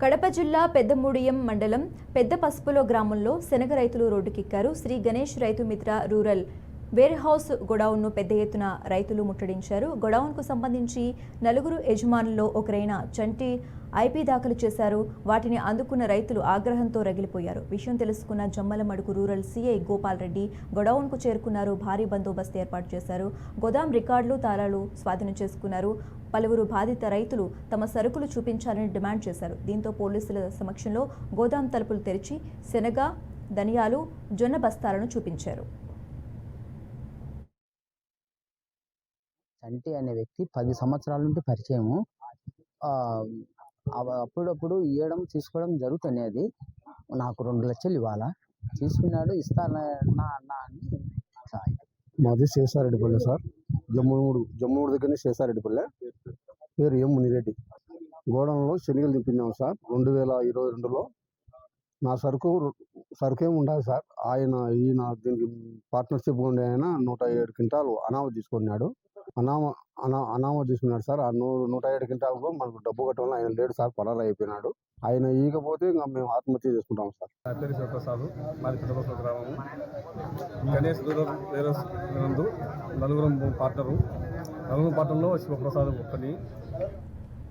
కడప జిల్లా పెద్దమూడియం మండలం పెద్ద పసుపులో గ్రామంలో శనగ రైతులు రోడ్డుకెక్కారు. Shri Ganesh Rythu Mitra rural wear house గొడౌన్ను పెద్ద ఎత్తున రైతులు ముట్టడించారు. గొడౌన్కు సంబంధించి 4 యజమానుల్లో ఒకరైన చంటి ఐపీ దాఖలు చేశారు. వాటిని అందుకున్న రైతులు ఆగ్రహంతో రగిలిపోయారు. విషయం తెలుసుకున్న జమ్మలమడుగు రూరల్ సీఐ గోపాల్ రెడ్డి గొడౌన్కు చేరుకున్నారు. భారీ బందోబస్తు ఏర్పాటు చేశారు. గోదాం రికార్డులు తాళాలు స్వాధీనం చేసుకున్నారు. పలువురు బాధిత రైతులు తమ సరుకులు చూపించాలని డిమాండ్ చేశారు. దీంతో పోలీసుల సమక్షంలో గోదాం తలుపులు తెరిచి శనగ, ధనియాలు, జొన్న బస్తాలను చూపించారు. చంటి అనే వ్యక్తి 10 సంవత్సరాల నుండి పరిచయము. అప్పుడప్పుడు ఇవ్వడం తీసుకోవడం జరుగుతున్నది. నాకు 2 లక్షలు ఇవ్వాలా, తీసుకున్నాడు, ఇస్తానా అన్న అని. మాది శేషారెడ్డిపల్లె సార్, జమ్మూడు దగ్గరనే శేషారెడ్డిపల్లె. పేరు ఎం మునిరెడ్డి. గోడంలో శనగలు దింపినాం సార్ 2022లో. నా సరుకేం ఉండాలి సార్. ఈయన దీనికి పార్ట్నర్షిప్ ఉండే ఆయన 107 క్వింటాలు అనామా తీసుకున్నాడు. అనామా తీసుకున్నాడు సార్. ఆ 107 క్వింటాలకు మనకు డబ్బు కట్టడం ఆయన లేడు సార్, పరారు అయిపోయినాడు. ఆయన ఈకపోతే ఇంకా మేము ఆత్మహత్య చేసుకుంటాం సార్. పేరు శివప్రసాద్, మాది పెద్దపసుల గ్రామము. గణేష్ వేరే నందు 4 పార్ట్నరు. 4 పార్ట్నర్లో శివప్రసాద్ ఒక్కని.